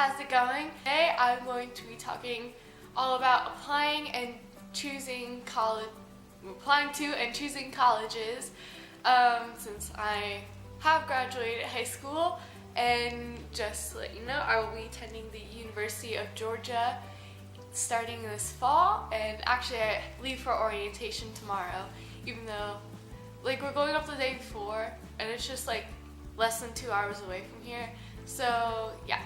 how's it going? Today I'm going to be talking all about applying to and choosing colleges since I have graduated high school. And just to let you know, I will be attending the University of Georgia starting this fall, and actually I leave for orientation tomorrow, even though we're going up the day before and it's just less than 2 hours away from here. So yeah,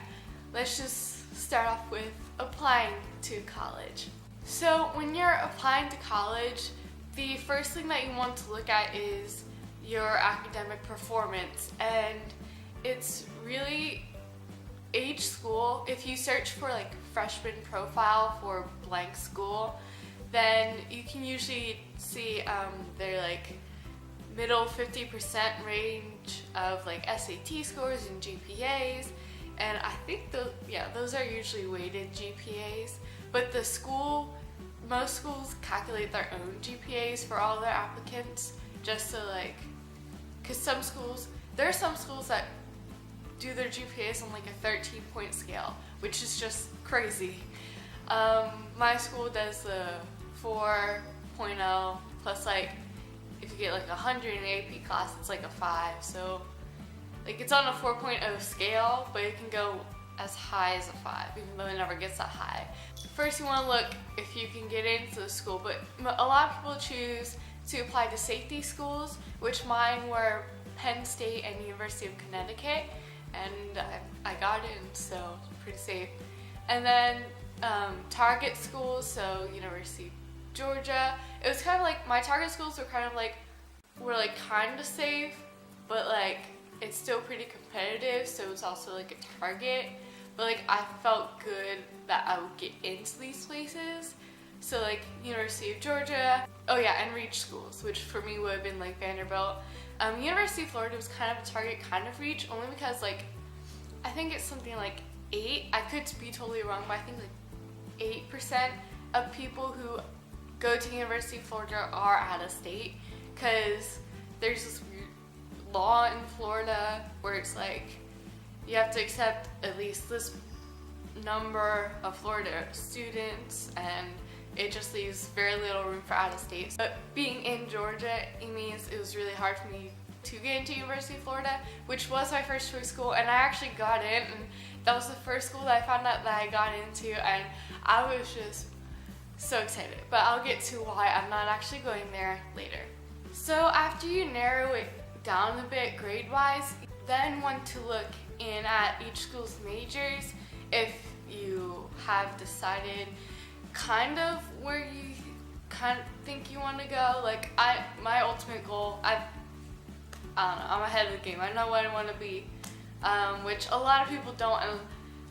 let's just start off with applying to college. So when you're applying to college, the first thing that you want to look at is your academic performance, and it's really each school. If you search for freshman profile for blank school, then you can usually see their middle 50% range of SAT scores and GPAs, and I think those are usually weighted GPAs. But most schools calculate their own GPAs for all their applicants, just so because there are some schools that do their GPAs on a 13-point scale, which is just crazy. My school does the 4.0 plus if you get 100 in an AP class, it's a 5. So it's on a 4.0 scale, but it can go as high as a 5, even though it never gets that high. First, you want to look if you can get into the school, but a lot of people choose to apply to safety schools, which mine were Penn State and University of Connecticut, and I got in, so it's pretty safe. And then target schools, so University of Georgia. It was kind of my target schools were kind of safe, but it's still pretty competitive, so it's also a target. But I felt good that I would get into these places. So University of Georgia, oh yeah, and reach schools, which for me would have been Vanderbilt. University of Florida was kind of a target, kind of reach, only because I think it's something 8. I could be totally wrong, but I think 8% of people who go to University of Florida are out of state, because there's this weird law in Florida where it's you have to accept at least this number of Florida students, and it just leaves very little room for out of state. But being in Georgia, it means it was really hard for me to get into University of Florida, which was my first choice school, and I actually got in, and that was the first school that I found out that I got into, and I was just so excited. But I'll get to why I'm not actually going there later. So after you narrow it down a bit grade-wise, then want to look in at each school's majors if you have decided kind of where you think you want to go. My ultimate goal, I don't know, I'm ahead of the game. I know what I want to be, which a lot of people don't. And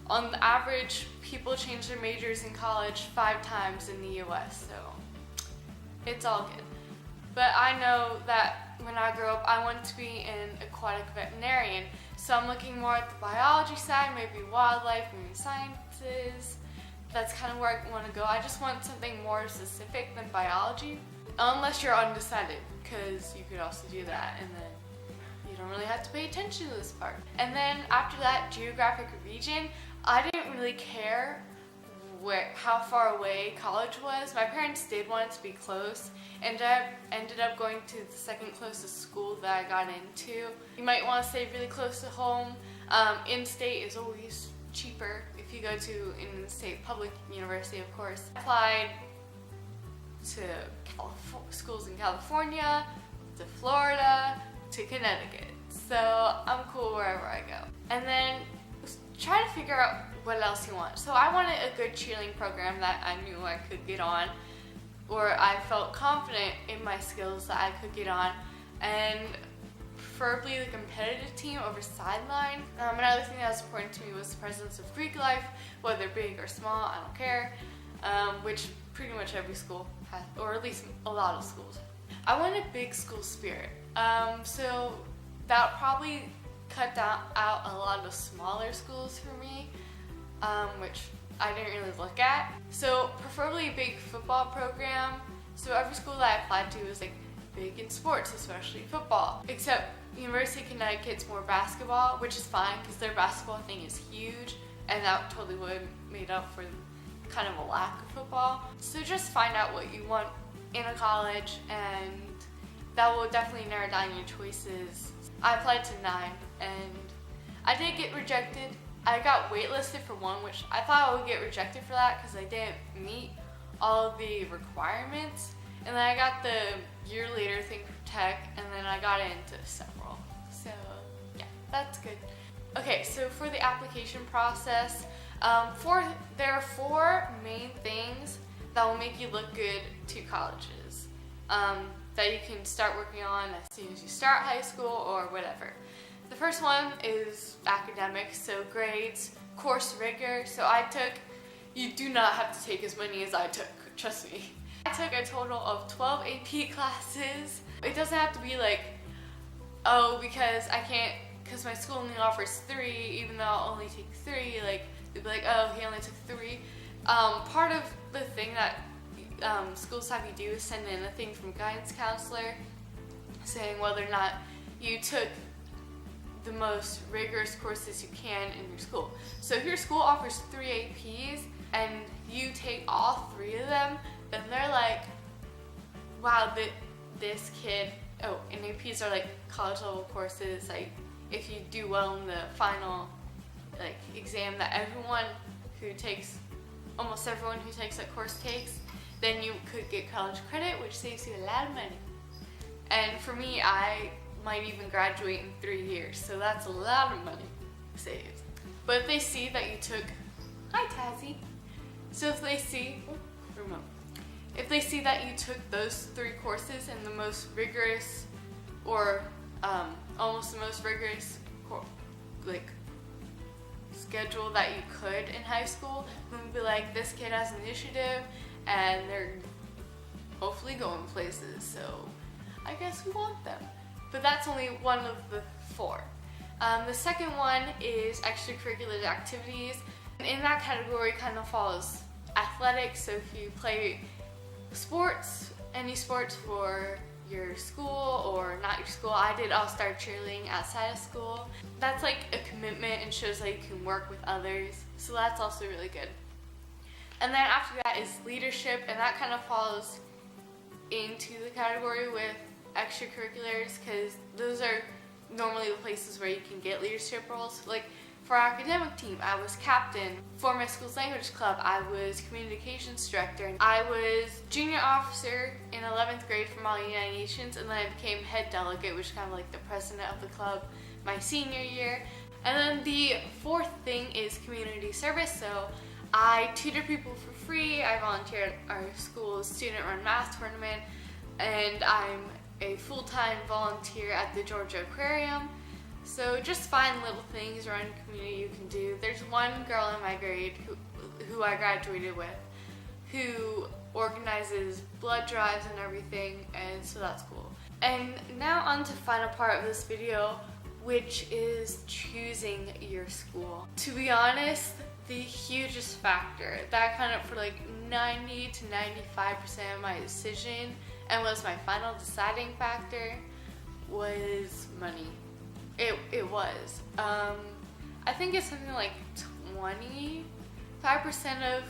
on the average, people change their majors in college 5 times in the US, so it's all good. But I know that when I grow up, I want to be an aquatic veterinarian. So I'm looking more at the biology side, maybe wildlife, maybe sciences. That's kind of where I want to go. I just want something more specific than biology, unless you're undecided, because you could also do that, and then you don't really have to pay attention to this part. And then after that, geographic region, I didn't really care how far away college was. My parents did want it to be close, and I ended up going to the second closest school that I got into. You might want to stay really close to home. In-state is always cheaper if you go to an in-state public university, of course. I applied to schools in California, to Florida, to Connecticut. So I'm cool wherever I go. And then try to figure out what else you want. So I wanted a good cheerleading program that I knew I could get on, or I felt confident in my skills that I could get on, and preferably the competitive team over sideline. Another thing that was important to me was the presence of Greek life, whether big or small, I don't care, which pretty much every school has, or at least a lot of schools. I wanted big school spirit, so that would probably cut out a lot of smaller schools for me, which I didn't really look at. So preferably a big football program. So every school that I applied to was big in sports, especially football. Except University of Connecticut's more basketball, which is fine because their basketball thing is huge, and that totally would have made up for kind of a lack of football. So just find out what you want in a college, and that will definitely narrow down your choices. I applied to 9 and I did get rejected. I got waitlisted for one, which I thought I would get rejected for that because I didn't meet all of the requirements. And then I got the year later thing from tech, and then I got into several. So yeah, that's good. Okay, so for the application process, there are 4 main things that will make you look good to colleges that you can start working on as soon as you start high school or whatever. The first one is academics, so grades, course rigor. So you do not have to take as many as I took, trust me. I took a total of 12 AP classes. It doesn't have to be like, oh, because my school only offers 3, even though I'll only take 3, like, they'd be like, oh, he only took 3. Part of the thing that schools have you do is send in a thing from guidance counselor saying whether or not you took the most rigorous courses you can in your school. So if your school offers 3 APs and you take all 3 of them, then they're like, wow, this kid, and APs are like college level courses, like if you do well in the final like exam that almost everyone who takes that course takes, then you could get college credit, which saves you a lot of money. And for me, I might even graduate in 3 years, so that's a lot of money saved. But if they see that you took, hi Tazzy. So if they see that you took those 3 courses in the most rigorous, or almost the most rigorous schedule that you could in high school, then we'd be like, this kid has initiative and they're hopefully going places, so I guess we want them. But that's only one of the 4. The second one is extracurricular activities. And in that category kind of follows athletics, so if you play sports, any sports for your school or not your school. I did all-star cheerleading outside of school. That's like a commitment and shows that you can work with others, so that's also really good. And then after that is leadership, and that kind of falls into the category with extracurriculars because those are normally the places where you can get leadership roles. Like for our academic team, I was captain. For my school's language club, I was communications director. I was junior officer in 11th grade for Model United Nations, and then I became head delegate, which is kind of like the president of the club, my senior year. And then the 4th thing is community service. So I tutor people for free. I volunteer at our school's student-run math tournament, and I'm a full-time volunteer at the Georgia Aquarium. So just find little things around your community you can do. There's one girl in my grade who I graduated with who organizes blood drives and everything, and so that's cool. And now on to the final part of this video, which is choosing your school. To be honest, the hugest factor that kind of for like 90 to 95% of my decision and was my final deciding factor was money. It was. I think it's something like 25% of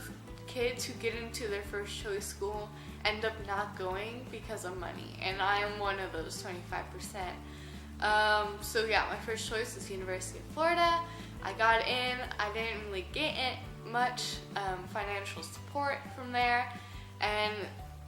kids who get into their first choice school end up not going because of money, and I am one of those 25%. So yeah, my first choice was University of Florida. I got in. I didn't really get much financial support from there, and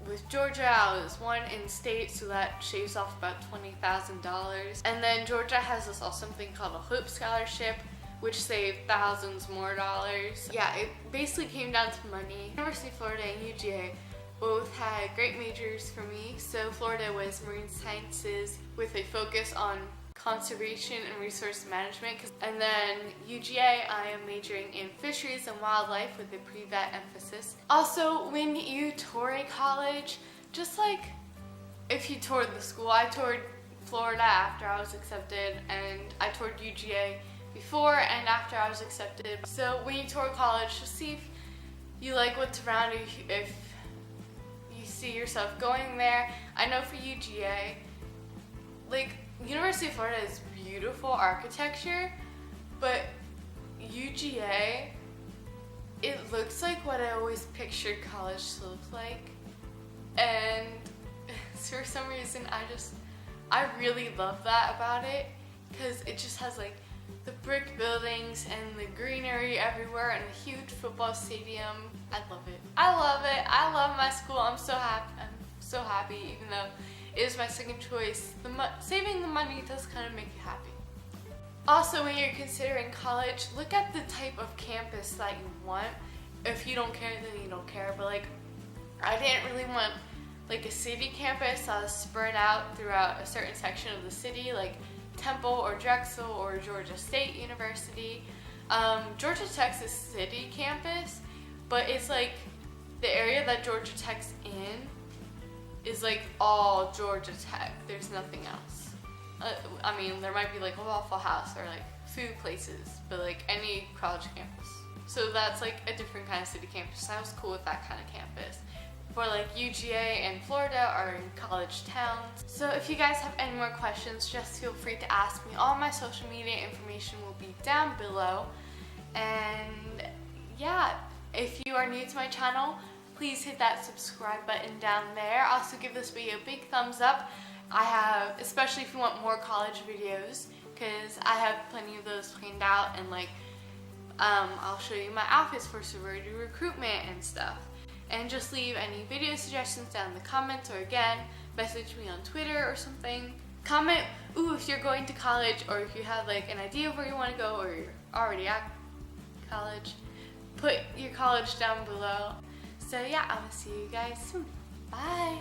with Georgia, I was one in state, so that shaves off about $20,000. And then Georgia has this awesome thing called a Hope Scholarship, which saved thousands more dollars. Yeah, it basically came down to money. University of Florida and UGA both had great majors for me. So Florida was marine sciences with a focus on conservation and resource management, and then UGA, I am majoring in fisheries and wildlife with a pre-vet emphasis. Also, when you tour a college, just like if you toured the school, I toured Florida after I was accepted, and I toured UGA before and after I was accepted. So when you tour college, just see if you like what's around you. If you see yourself going there. I know for UGA, like, University of Florida is beautiful architecture, but UGA, it looks like what I always pictured college to look like. And for some reason, I really love that about it, because it just has like the brick buildings and the greenery everywhere and the huge football stadium. I love it. I love it. I love my school. I'm so happy, even though it is my second choice. Saving the money does kind of make you happy. Also, when you're considering college, look at the type of campus that you want. If you don't care, then you don't care. But like, I didn't really want like a city campus that was spread out throughout a certain section of the city, like Temple or Drexel or Georgia State University. Georgia Tech's a city campus, but it's like the area that Georgia Tech's in is like all Georgia Tech. There's nothing else. I mean, there might be like a Waffle House or like food places, but like any college campus. So that's like a different kind of city campus. I was cool with that kind of campus. For like UGA and Florida are in college towns. So if you guys have any more questions, just feel free to ask me. All my social media information will be down below. And yeah, if you are new to my channel, please hit that subscribe button down there. Also give this video a big thumbs up. I have, especially if you want more college videos, because I have plenty of those planned out, and like I'll show you my outfits for sorority recruitment and stuff. And just leave any video suggestions down in the comments, or again, message me on Twitter or something. Comment, if you're going to college, or if you have like an idea of where you want to go, or you're already at college. Put your college down below. So yeah, I will see you guys soon. Bye!